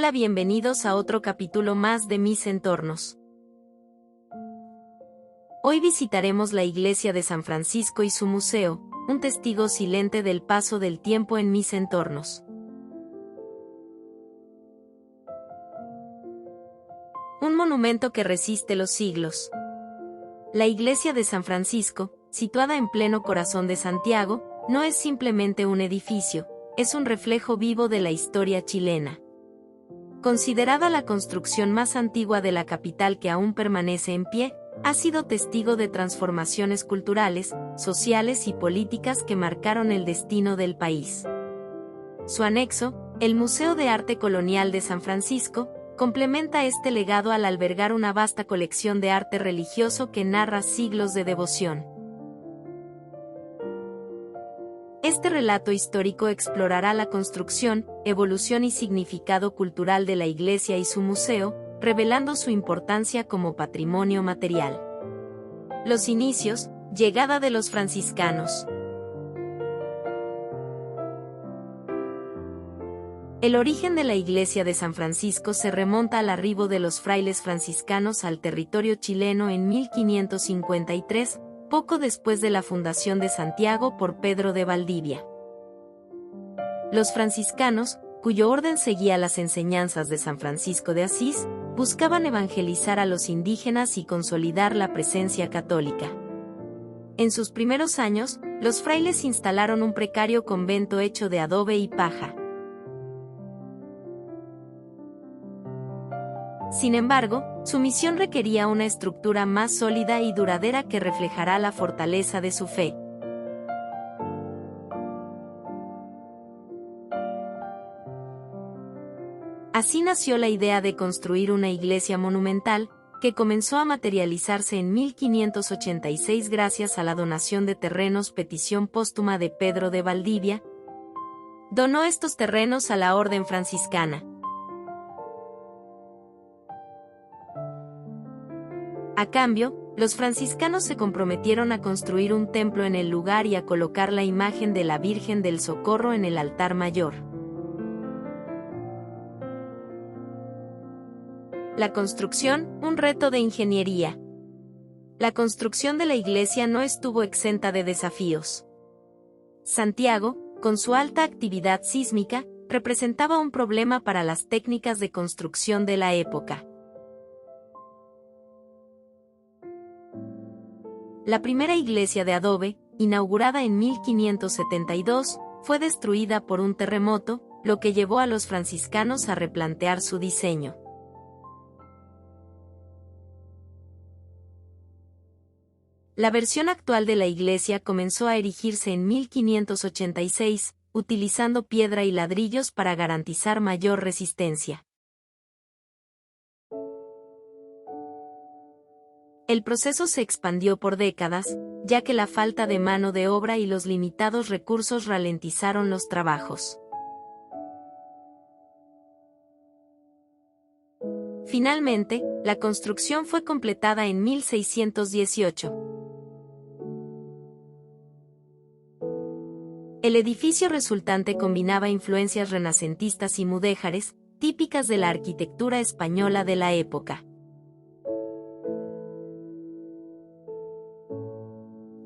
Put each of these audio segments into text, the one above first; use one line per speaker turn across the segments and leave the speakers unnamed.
Hola, bienvenidos a otro capítulo más de Mis Entornos. Hoy visitaremos la iglesia de San Francisco y su museo, un testigo silente del paso del tiempo en mis entornos. Un monumento que resiste los siglos. La iglesia de San Francisco, situada en pleno corazón de Santiago, no es simplemente un edificio, es un reflejo vivo de la historia chilena. Considerada la construcción más antigua de la capital que aún permanece en pie, ha sido testigo de transformaciones culturales, sociales y políticas que marcaron el destino del país. Su anexo, el Museo de Arte Colonial de San Francisco, complementa este legado al albergar una vasta colección de arte religioso que narra siglos de devoción. Este relato histórico explorará la construcción, evolución y significado cultural de la iglesia y su museo, revelando su importancia como patrimonio material. Los inicios, llegada de los franciscanos. El origen de la iglesia de San Francisco se remonta al arribo de los frailes franciscanos al territorio chileno en 1553, poco después de la fundación de Santiago por Pedro de Valdivia. Los franciscanos, cuyo orden seguía las enseñanzas de San Francisco de Asís, buscaban evangelizar a los indígenas y consolidar la presencia católica. En sus primeros años, los frailes instalaron un precario convento hecho de adobe y paja. Sin embargo, su misión requería una estructura más sólida y duradera que reflejará la fortaleza de su fe. Así nació la idea de construir una iglesia monumental, que comenzó a materializarse en 1586 gracias a la donación de terrenos, petición póstuma de Pedro de Valdivia. Donó estos terrenos a la orden franciscana. A cambio, los franciscanos se comprometieron a construir un templo en el lugar y a colocar la imagen de la Virgen del Socorro en el altar mayor. La construcción, un reto de ingeniería. La construcción de la iglesia no estuvo exenta de desafíos. Santiago, con su alta actividad sísmica, representaba un problema para las técnicas de construcción de la época. La primera iglesia de adobe, inaugurada en 1572, fue destruida por un terremoto, lo que llevó a los franciscanos a replantear su diseño. La versión actual de la iglesia comenzó a erigirse en 1586, utilizando piedra y ladrillos para garantizar mayor resistencia. El proceso se expandió por décadas, ya que la falta de mano de obra y los limitados recursos ralentizaron los trabajos. Finalmente, la construcción fue completada en 1618. El edificio resultante combinaba influencias renacentistas y mudéjares, típicas de la arquitectura española de la época.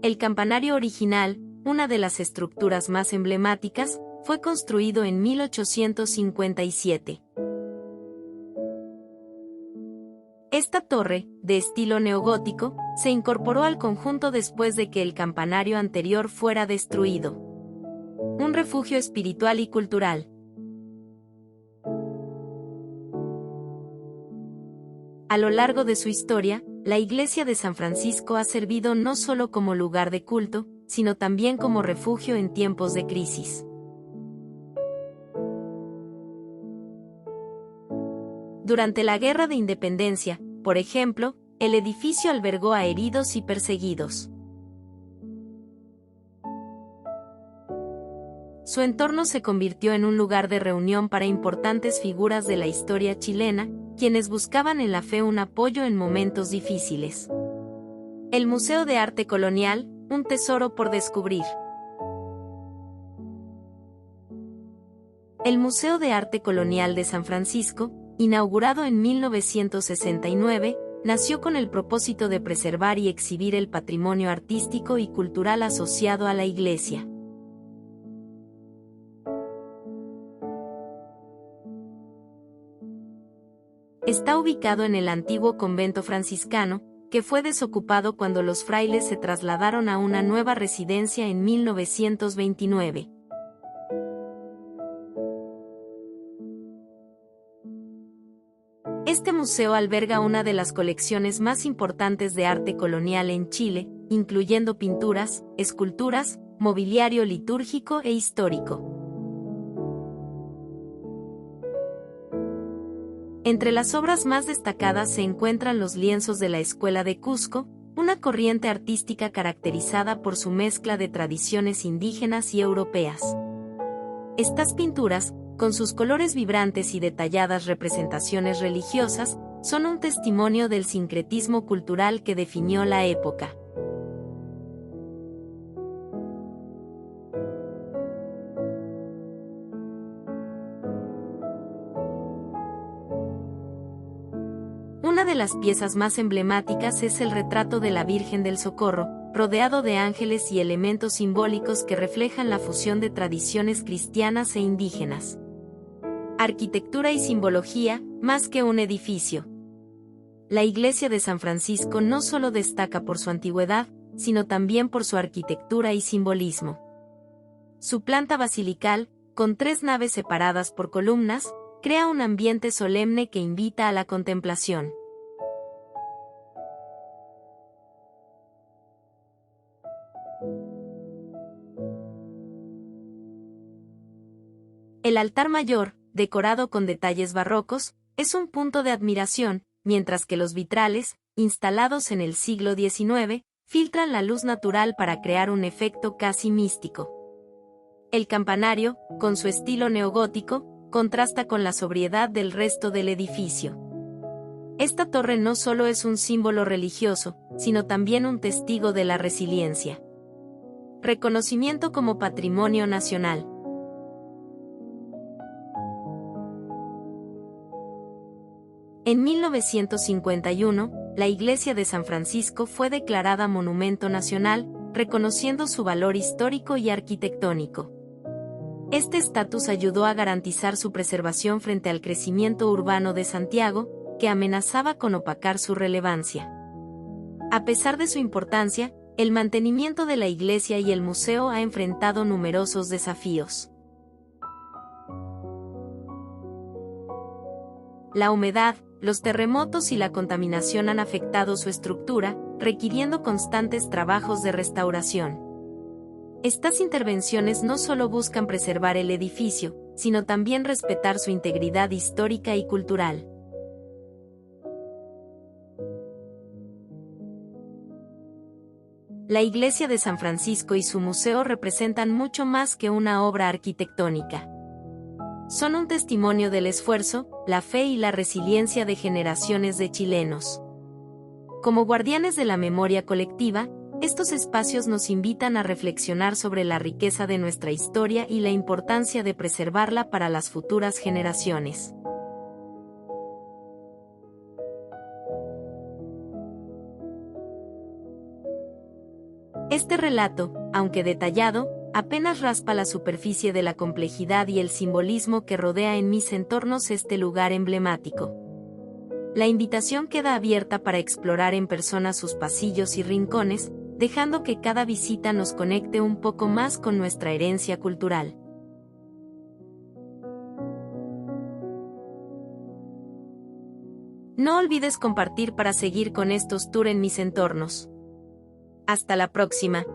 El campanario original, una de las estructuras más emblemáticas, fue construido en 1857. Esta torre, de estilo neogótico, se incorporó al conjunto después de que el campanario anterior fuera destruido. Un refugio espiritual y cultural. A lo largo de su historia, la iglesia de San Francisco ha servido no solo como lugar de culto, sino también como refugio en tiempos de crisis. Durante la Guerra de Independencia, por ejemplo, el edificio albergó a heridos y perseguidos. Su entorno se convirtió en un lugar de reunión para importantes figuras de la historia chilena, quienes buscaban en la fe un apoyo en momentos difíciles. El Museo de Arte Colonial, un tesoro por descubrir. El Museo de Arte Colonial de San Francisco, inaugurado en 1969, nació con el propósito de preservar y exhibir el patrimonio artístico y cultural asociado a la Iglesia. Está ubicado en el antiguo convento franciscano, que fue desocupado cuando los frailes se trasladaron a una nueva residencia en 1929. Este museo alberga una de las colecciones más importantes de arte colonial en Chile, incluyendo pinturas, esculturas, mobiliario litúrgico e histórico. Entre las obras más destacadas se encuentran los lienzos de la Escuela de Cusco, una corriente artística caracterizada por su mezcla de tradiciones indígenas y europeas. Estas pinturas, con sus colores vibrantes y detalladas representaciones religiosas, son un testimonio del sincretismo cultural que definió la época. Una de las piezas más emblemáticas es el retrato de la Virgen del Socorro, rodeado de ángeles y elementos simbólicos que reflejan la fusión de tradiciones cristianas e indígenas. Arquitectura y simbología, más que un edificio. La iglesia de San Francisco no solo destaca por su antigüedad, sino también por su arquitectura y simbolismo. Su planta basilical, con 3 naves separadas por columnas, crea un ambiente solemne que invita a la contemplación. El altar mayor, decorado con detalles barrocos, es un punto de admiración, mientras que los vitrales, instalados en el siglo XIX, filtran la luz natural para crear un efecto casi místico. El campanario, con su estilo neogótico, contrasta con la sobriedad del resto del edificio. Esta torre no solo es un símbolo religioso, sino también un testigo de la resiliencia. Reconocimiento como Patrimonio Nacional. En 1951, la iglesia de San Francisco fue declarada Monumento Nacional, reconociendo su valor histórico y arquitectónico. Este estatus ayudó a garantizar su preservación frente al crecimiento urbano de Santiago, que amenazaba con opacar su relevancia. A pesar de su importancia, el mantenimiento de la iglesia y el museo ha enfrentado numerosos desafíos. La humedad, los terremotos y la contaminación han afectado su estructura, requiriendo constantes trabajos de restauración. Estas intervenciones no solo buscan preservar el edificio, sino también respetar su integridad histórica y cultural. La iglesia de San Francisco y su museo representan mucho más que una obra arquitectónica. Son un testimonio del esfuerzo, la fe y la resiliencia de generaciones de chilenos. Como guardianes de la memoria colectiva, estos espacios nos invitan a reflexionar sobre la riqueza de nuestra historia y la importancia de preservarla para las futuras generaciones. Este relato, aunque detallado, apenas raspa la superficie de la complejidad y el simbolismo que rodea en mis entornos este lugar emblemático. La invitación queda abierta para explorar en persona sus pasillos y rincones, dejando que cada visita nos conecte un poco más con nuestra herencia cultural. No olvides compartir para seguir con estos tours en mis entornos. Hasta la próxima.